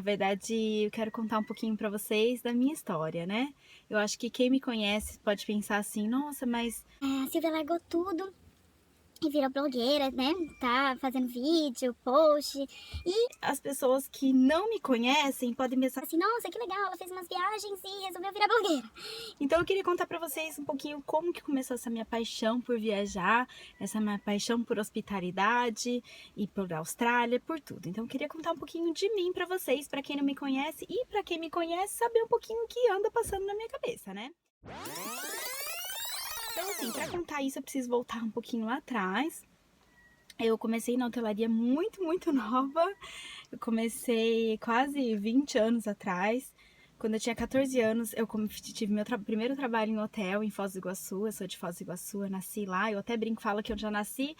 verdade, eu quero contar um pouquinho pra vocês da minha história, né? Eu acho que quem me conhece pode pensar assim, nossa, mas A Silvia largou tudo e virou blogueira, né? Tá fazendo vídeo, post. E as pessoas que não me conhecem podem pensar assim, nossa, que legal, ela fez umas viagens e resolveu virar blogueira. Então eu queria contar pra vocês um pouquinho como que começou essa minha paixão por viajar, essa minha paixão por hospitalidade e por Austrália, por tudo. Então eu queria contar um pouquinho de mim pra vocês, pra quem não me conhece e pra quem me conhece saber um pouquinho o que anda passando na minha cabeça, né? Então assim, pra contar isso eu preciso voltar um pouquinho lá atrás. Eu comecei na hotelaria muito nova. Eu comecei quase 20 anos atrás. Quando eu tinha 14 anos, eu tive meu primeiro trabalho em hotel em Foz do Iguaçu. Eu sou de Foz do Iguaçu, eu nasci lá. Eu até brinco, falo que eu já nasci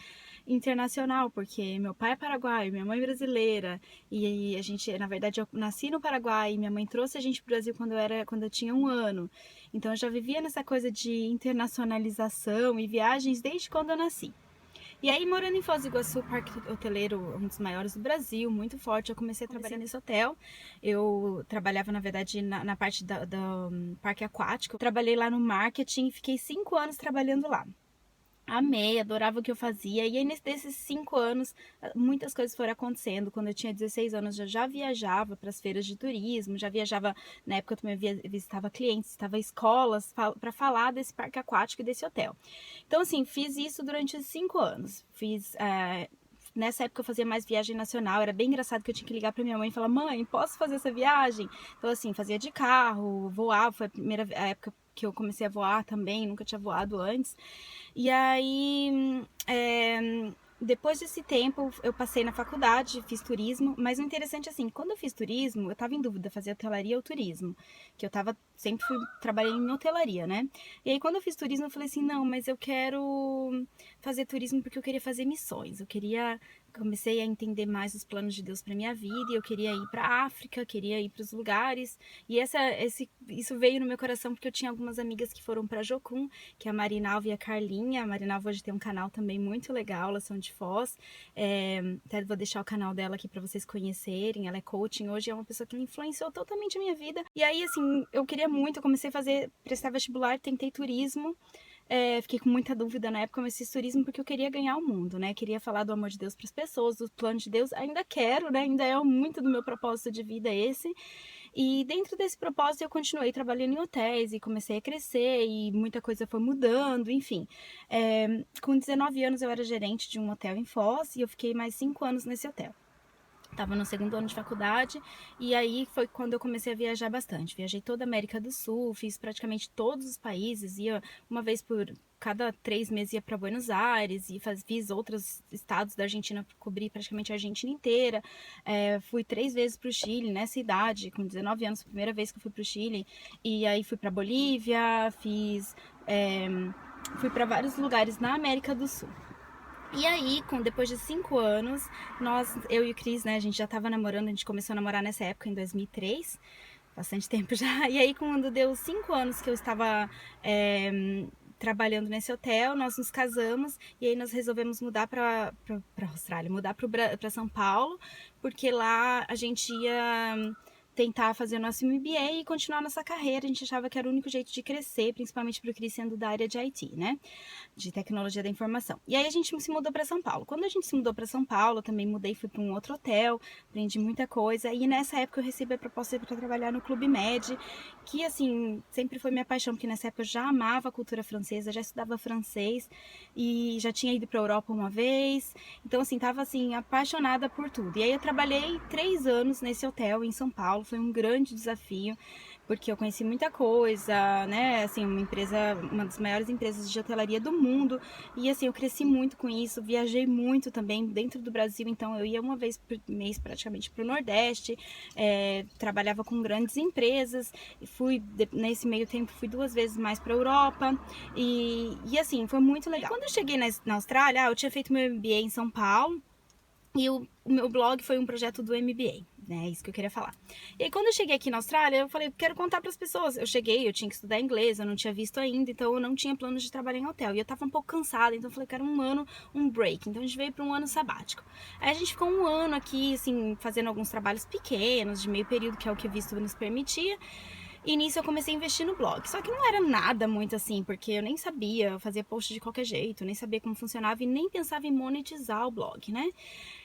internacional, porque meu pai é paraguaio, minha mãe é brasileira. E a gente, na verdade, eu nasci no Paraguai. Minha mãe trouxe a gente pro Brasil quando eu tinha 1 ano. Então eu já vivia nessa coisa de internacionalização e viagens desde quando eu nasci. E aí, morando em Foz do Iguaçu, parque hoteleiro, um dos maiores do Brasil, muito forte, eu comecei a trabalhar nesse hotel. Eu trabalhava, na verdade, na parte do parque aquático. Eu trabalhei lá no marketing e fiquei 5 anos trabalhando lá. Amei, adorava o que eu fazia. E aí, nesses 5 anos, muitas coisas foram acontecendo. Quando eu tinha 16 anos, eu já viajava para as feiras de turismo, já viajava, na época eu também visitava clientes, visitava escolas para falar desse parque aquático e desse hotel. Então, assim, fiz isso durante 5 anos. Nessa época eu fazia mais viagem nacional, era bem engraçado que eu tinha que ligar pra minha mãe e falar, mãe, posso fazer essa viagem? Então, assim, fazia de carro, voava, foi a época que eu comecei a voar também, nunca tinha voado antes. E aí, depois desse tempo, eu passei na faculdade, fiz turismo, mas o interessante é assim, quando eu fiz turismo, eu tava em dúvida, fazer hotelaria ou turismo, que eu sempre trabalhei em hotelaria, né? E aí, quando eu fiz turismo, eu falei assim, não, mas eu quero fazer turismo porque eu queria fazer missões, comecei a entender mais os planos de Deus para minha vida, e eu queria ir para a África, queria ir para os lugares, e isso veio no meu coração porque eu tinha algumas amigas que foram para Jocum, que é a Marinalva e a Carlinha. A Marinalva hoje tem um canal também muito legal, elas são de Foz, até vou deixar o canal dela aqui para vocês conhecerem. Ela é coaching, hoje é uma pessoa que influenciou totalmente a minha vida, e aí assim, eu queria muito, eu comecei a prestar vestibular, tentei turismo. Fiquei com muita dúvida na época, mas fiz turismo porque eu queria ganhar o mundo, né? Queria falar do amor de Deus para as pessoas, do plano de Deus. Ainda quero, né? Ainda é muito do meu propósito de vida esse. E dentro desse propósito eu continuei trabalhando em hotéis e comecei a crescer e muita coisa foi mudando, enfim. Com 19 anos eu era gerente de um hotel em Foz e eu fiquei mais 5 anos nesse hotel. Tava no segundo ano de faculdade e aí foi quando eu comecei a viajar bastante. Viajei toda a América do Sul, fiz praticamente todos os países, ia uma vez por cada 3 meses ia para Buenos Aires e fiz outros estados da Argentina, cobri praticamente a Argentina inteira. Fui 3 vezes para o Chile nessa idade, com 19 anos, primeira vez que eu fui para o Chile. E aí fui para Bolívia, fui para vários lugares na América do Sul. E aí, depois de 5 anos, eu e o Cris, né, a gente já tava namorando, a gente começou a namorar nessa época, em 2003, bastante tempo já. E aí, quando deu 5 anos que eu estava trabalhando nesse hotel, nós nos casamos e aí nós resolvemos mudar para Austrália, mudar para São Paulo, porque lá a gente ia tentar fazer o nosso MBA e continuar nossa carreira. A gente achava que era o único jeito de crescer, principalmente para o Cris sendo da área de IT, né? De tecnologia da informação. E aí a gente se mudou para São Paulo. Quando a gente se mudou para São Paulo, também mudei, fui para um outro hotel, aprendi muita coisa. E nessa época eu recebi a proposta para trabalhar no Clube Med, que assim, sempre foi minha paixão, porque nessa época eu já amava a cultura francesa, já estudava francês e já tinha ido para a Europa uma vez. Então assim, tava assim apaixonada por tudo. E aí eu trabalhei 3 anos nesse hotel em São Paulo, foi um grande desafio, porque eu conheci muita coisa, né, assim, uma das maiores empresas de hotelaria do mundo, e assim, eu cresci muito com isso, viajei muito também dentro do Brasil, então eu ia uma vez por mês praticamente para o Nordeste, trabalhava com grandes empresas, nesse meio tempo fui 2 vezes mais para a Europa, e assim, foi muito legal. E quando eu cheguei na Austrália, eu tinha feito meu MBA em São Paulo, e o meu blog foi um projeto do MBA. né? É isso que eu queria falar. E aí, quando eu cheguei aqui na Austrália, eu falei, quero contar para as pessoas. Eu cheguei, eu tinha que estudar inglês, eu não tinha visto ainda, então eu não tinha planos de trabalhar em hotel. E eu tava um pouco cansada, então eu falei, quero um ano, um break. Então a gente veio para um ano sabático. Aí a gente ficou um ano aqui, assim, fazendo alguns trabalhos pequenos, de meio período, que é o que o visto nos permitia. E nisso eu comecei a investir no blog. Só que não era nada muito assim, porque eu nem sabia, eu fazia post de qualquer jeito, nem sabia como funcionava e nem pensava em monetizar o blog, né?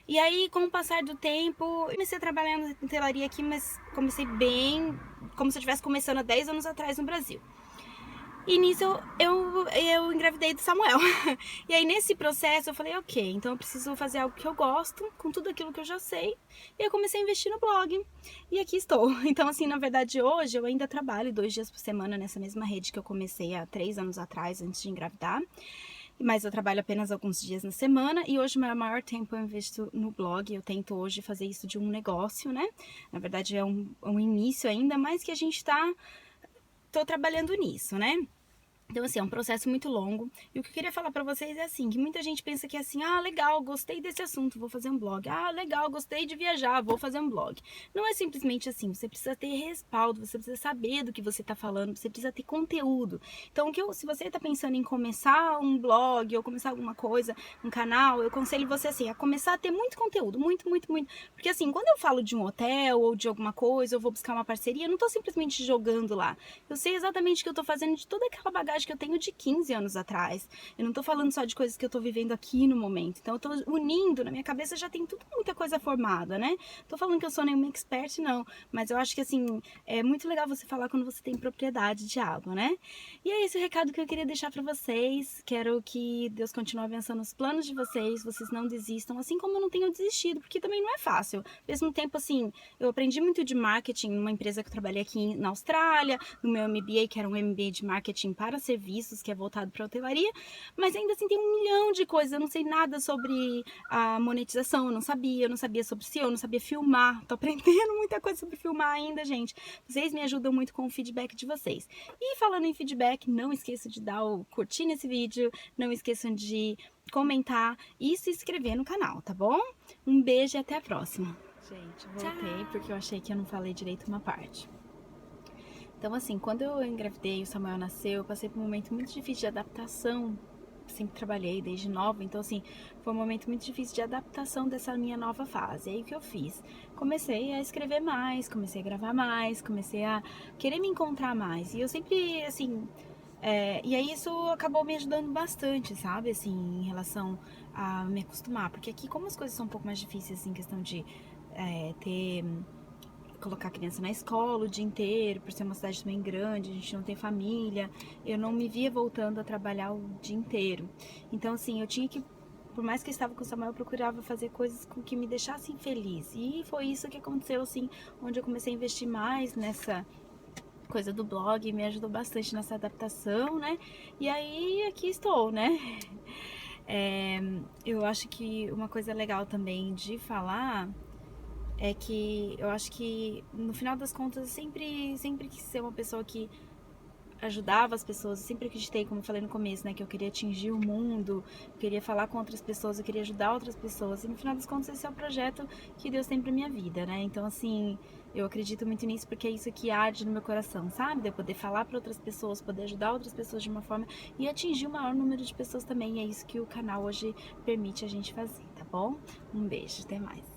E aí, com o passar do tempo, eu comecei a trabalhar na hotelaria aqui, mas comecei bem, como se eu estivesse começando há 10 anos atrás no Brasil. E nisso eu engravidei do Samuel. E aí nesse processo eu falei, ok, então eu preciso fazer algo que eu gosto, com tudo aquilo que eu já sei. E eu comecei a investir no blog. E aqui estou. Então assim, na verdade hoje eu ainda trabalho 2 dias por semana nessa mesma rede que eu comecei há 3 anos atrás, antes de engravidar. Mas eu trabalho apenas alguns dias na semana e hoje o meu maior tempo eu investo no blog. Eu tento hoje fazer isso de um negócio, né? Na verdade é um início ainda, mas que a gente tô trabalhando nisso, né? Então, assim, é um processo muito longo. E o que eu queria falar pra vocês é assim, que muita gente pensa que é assim, ah, legal, gostei desse assunto, vou fazer um blog. Ah, legal, gostei de viajar, vou fazer um blog. Não é simplesmente assim, você precisa ter respaldo, você precisa saber do que você tá falando, você precisa ter conteúdo. Então, se você tá pensando em começar um blog ou começar alguma coisa, um canal, eu aconselho você, assim, a começar a ter muito conteúdo, muito, muito, muito. Porque, assim, quando eu falo de um hotel ou de alguma coisa, eu vou buscar uma parceria, eu não tô simplesmente jogando lá. Eu sei exatamente o que eu tô fazendo de toda aquela bagagem que eu tenho de 15 anos atrás. Eu não tô falando só de coisas que eu tô vivendo aqui no momento. Então eu tô unindo, na minha cabeça já tem muita coisa formada, né? Tô falando que eu sou nenhuma expert, não. Mas eu acho que, assim, é muito legal você falar quando você tem propriedade de algo, né? E é esse o recado que eu queria deixar pra vocês. Quero que Deus continue abençoando os planos de vocês não desistam, assim como eu não tenho desistido, porque também não é fácil. Ao mesmo tempo, assim, eu aprendi muito de marketing numa empresa que eu trabalhei aqui na Austrália, no meu MBA, que era um MBA de marketing para serviços, que é voltado para hotelaria, mas ainda assim tem um milhão de coisas. Eu não sei nada sobre a monetização, eu não sabia sobre SEO, eu não sabia filmar. Tô aprendendo muita coisa sobre filmar ainda, gente. Vocês me ajudam muito com o feedback de vocês. E falando em feedback, não esqueçam de dar o curtir nesse vídeo, não esqueçam de comentar e se inscrever no canal, tá bom? Um beijo e até a próxima. Gente, voltei porque eu achei que eu não falei direito uma parte. Então, assim, quando eu engravidei e o Samuel nasceu, eu passei por um momento muito difícil de adaptação. Sempre trabalhei desde nova, então, assim, foi um momento muito difícil de adaptação dessa minha nova fase. E aí, o que eu fiz? Comecei a escrever mais, comecei a gravar mais, comecei a querer me encontrar mais. E eu sempre, assim... e aí isso acabou me ajudando bastante, sabe? Assim, em relação a me acostumar. Porque aqui, como as coisas são um pouco mais difíceis, assim, questão de colocar a criança na escola o dia inteiro, por ser uma cidade também grande, a gente não tem família, eu não me via voltando a trabalhar o dia inteiro. Então, assim, eu tinha que, por mais que eu estava com o Samuel, eu procurava fazer coisas com que me deixassem feliz. E foi isso que aconteceu, assim, onde eu comecei a investir mais nessa coisa do blog, me ajudou bastante nessa adaptação, né? E aí, aqui estou, né? Eu acho que uma coisa legal também de falar é que eu acho que no final das contas sempre quis ser uma pessoa que ajudava as pessoas, eu sempre acreditei, como eu falei no começo, né, que eu queria atingir o mundo, eu queria falar com outras pessoas, eu queria ajudar outras pessoas, e no final das contas esse é o projeto que Deus tem pra minha vida, né, então assim, eu acredito muito nisso porque é isso que arde no meu coração, sabe, de eu poder falar pra outras pessoas, poder ajudar outras pessoas de uma forma e atingir o maior número de pessoas também, e é isso que o canal hoje permite a gente fazer, tá bom? Um beijo, até mais.